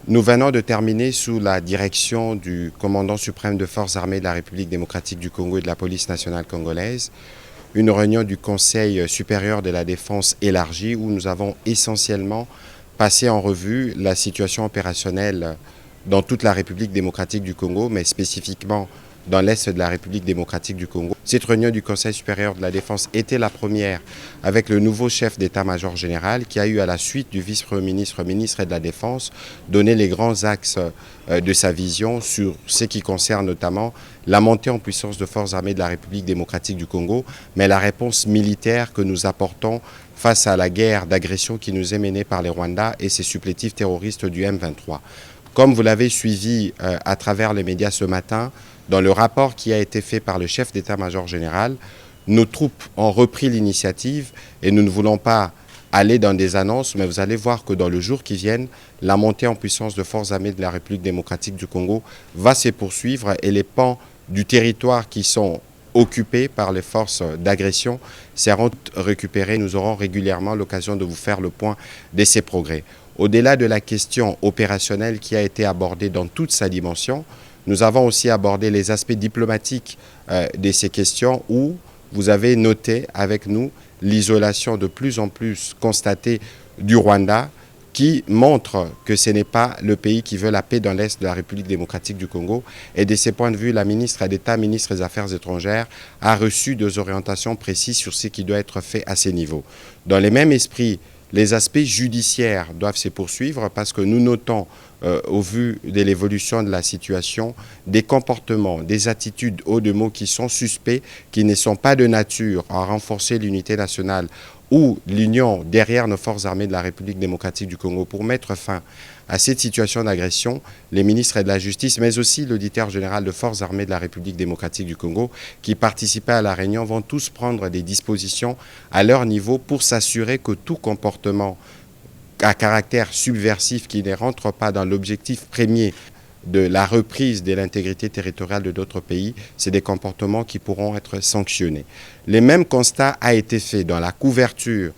Nous venons de terminer sous la direction du commandant suprême de forces armées de la République démocratique du Congo et de la police nationale congolaise une réunion du Conseil supérieur de la défense élargie où nous avons essentiellement passé en revue la situation opérationnelle dans toute la République démocratique du Congo, mais spécifiquement dans l'Est de la République démocratique du Congo. Cette réunion du Conseil supérieur de la défense était la première avec le nouveau chef d'état-major général qui a eu à la suite du vice-premier ministre, ministre de la Défense, donné les grands axes de sa vision sur ce qui concerne notamment la montée en puissance de forces armées de la République démocratique du Congo, mais la réponse militaire que nous apportons face à la guerre d'agression qui nous est menée par les Rwandais et ses supplétifs terroristes du M23. Comme vous l'avez suivi à travers les médias ce matin, dans le rapport qui a été fait par le chef d'état-major général, nos troupes ont repris l'initiative et nous ne voulons pas aller dans des annonces, mais vous allez voir que dans le jour qui vient, la montée en puissance de forces armées de la République démocratique du Congo va se poursuivre et les pans du territoire qui sont occupés par les forces d'agression seront récupérés. Nous aurons régulièrement l'occasion de vous faire le point de ces progrès. Au-delà de la question opérationnelle qui a été abordée dans toute sa dimension, nous avons aussi abordé les aspects diplomatiques de ces questions où vous avez noté avec nous l'isolation de plus en plus constatée du Rwanda qui montre que ce n'est pas le pays qui veut la paix dans l'Est de la République démocratique du Congo. Et de ce point de vue, la ministre d'État, ministre des Affaires étrangères, a reçu des orientations précises sur ce qui doit être fait à ces niveaux. Dans le même esprit, les aspects judiciaires doivent se poursuivre parce que nous notons, au vu de l'évolution de la situation, des comportements, des attitudes, hauts de mots qui sont suspects, qui ne sont pas de nature à renforcer l'unité nationale ou l'union derrière nos forces armées de la République démocratique du Congo pour mettre fin à cette situation d'agression. Les ministres de la Justice, mais aussi l'auditeur général de forces armées de la République démocratique du Congo qui participaient à la réunion vont tous prendre des dispositions à leur niveau pour s'assurer que tout comportement à caractère subversif qui ne rentre pas dans l'objectif premier de la reprise de l'intégrité territoriale de d'autres pays, c'est des comportements qui pourront être sanctionnés. Le même constat a été fait dans la couverture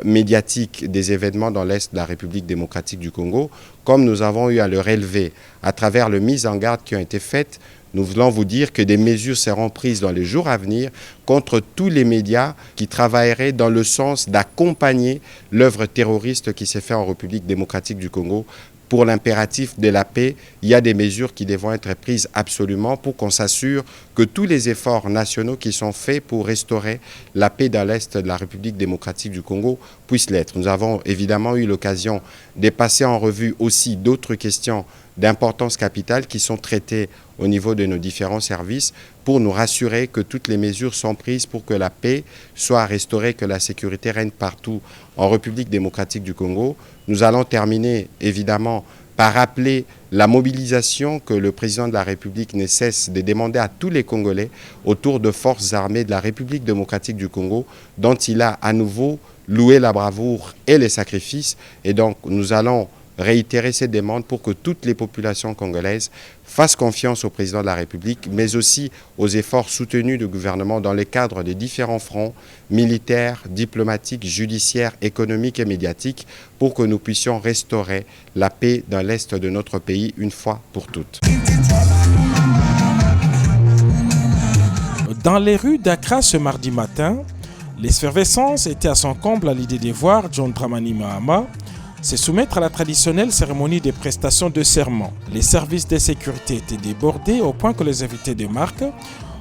médiatique des événements dans l'Est de la République démocratique du Congo, comme nous avons eu à le relever à travers les mises en garde qui ont été faites. Nous voulons vous dire que des mesures seront prises dans les jours à venir contre tous les médias qui travailleraient dans le sens d'accompagner l'œuvre terroriste qui s'est faite en République démocratique du Congo. Pour l'impératif de la paix, il y a des mesures qui devront être prises absolument pour qu'on s'assure que tous les efforts nationaux qui sont faits pour restaurer la paix dans l'Est de la République démocratique du Congo puissent l'être. Nous avons évidemment eu l'occasion de passer en revue aussi d'autres questions d'importance capitale qui sont traitées au niveau de nos différents services pour nous rassurer que toutes les mesures sont prises pour que la paix soit restaurée, que la sécurité règne partout en République démocratique du Congo. Nous allons terminer évidemment par rappeler la mobilisation que le président de la République ne cesse de demander à tous les Congolais autour de forces armées de la République démocratique du Congo dont il a à nouveau loué la bravoure et les sacrifices. Et donc nous allons réitérer ces demandes pour que toutes les populations congolaises fassent confiance au président de la République, mais aussi aux efforts soutenus du gouvernement dans le cadre des différents fronts militaires, diplomatiques, judiciaires, économiques et médiatiques pour que nous puissions restaurer la paix dans l'Est de notre pays une fois pour toutes. Dans les rues d'Accra ce mardi matin, l'effervescence était à son comble à l'idée de voir John Dramani Mahama se soumettre à la traditionnelle cérémonie des prestations de serment. Les services de sécurité étaient débordés au point que les invités de marque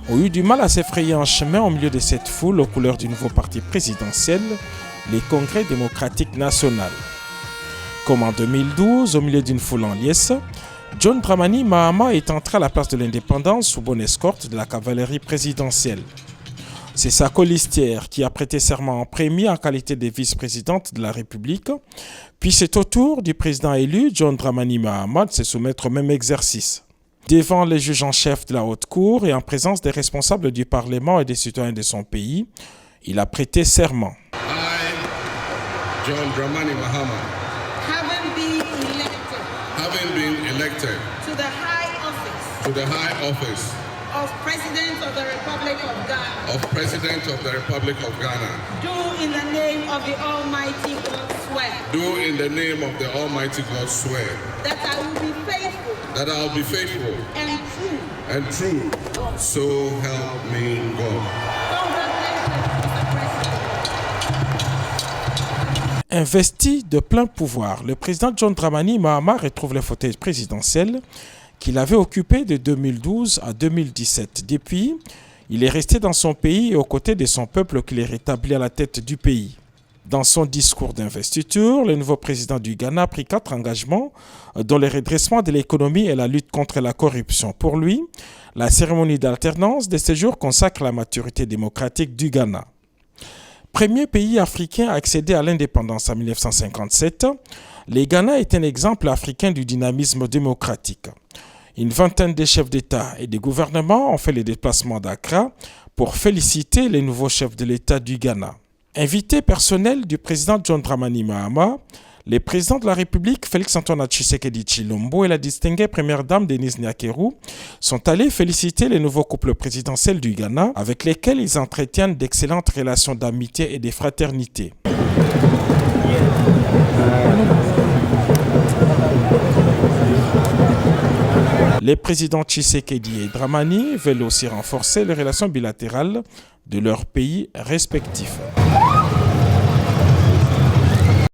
ont eu du mal à se frayer un chemin au milieu de cette foule aux couleurs du nouveau parti présidentiel, les Congrès démocratiques national. Comme en 2012, au milieu d'une foule en liesse, John Dramani Mahama est entré à la place de l'Indépendance sous bonne escorte de la cavalerie présidentielle. C'est sa colistière qui a prêté serment en premier en qualité de vice-présidente de la République, puis c'est au tour du président élu, John Dramani Mahama, de se soumettre au même exercice. Devant les juges en chef de la haute cour et en présence des responsables du Parlement et des citoyens de son pays, il a prêté serment. I, John Dramani Mahama, having been elected to the high office of President of the Republic of Ghana, do in the name of the Almighty God swear. Do in the name of the Almighty God swear. That I will be faithful. That I will be faithful. And true. And true. So help me God. Investi de plein pouvoir, le président John Dramani Mahama retrouve le fauteuil présidentiel qu'il avait occupé de 2012 à 2017. Depuis, il est resté dans son pays et aux côtés de son peuple qu'il est rétabli à la tête du pays. Dans son discours d'investiture, le nouveau président du Ghana a pris 4 engagements dont le redressement de l'économie et la lutte contre la corruption. Pour lui, la cérémonie d'alternance de ce jour consacre la maturité démocratique du Ghana. Premier pays africain à accéder à l'indépendance en 1957, le Ghana est un exemple africain du dynamisme démocratique. Une vingtaine de chefs d'État et de gouvernements ont fait le déplacement d'Accra pour féliciter les nouveaux chefs de l'État du Ghana. Invité personnel du président John Dramani Mahama, le président de la République Félix-Antoine Tshisekedi Tshilombo et la distinguée première dame Denise Nyakeru sont allés féliciter les nouveaux couples présidentiels du Ghana avec lesquels ils entretiennent d'excellentes relations d'amitié et de fraternité. Les présidents Tshisekedi et Dramani veulent aussi renforcer les relations bilatérales de leurs pays respectifs.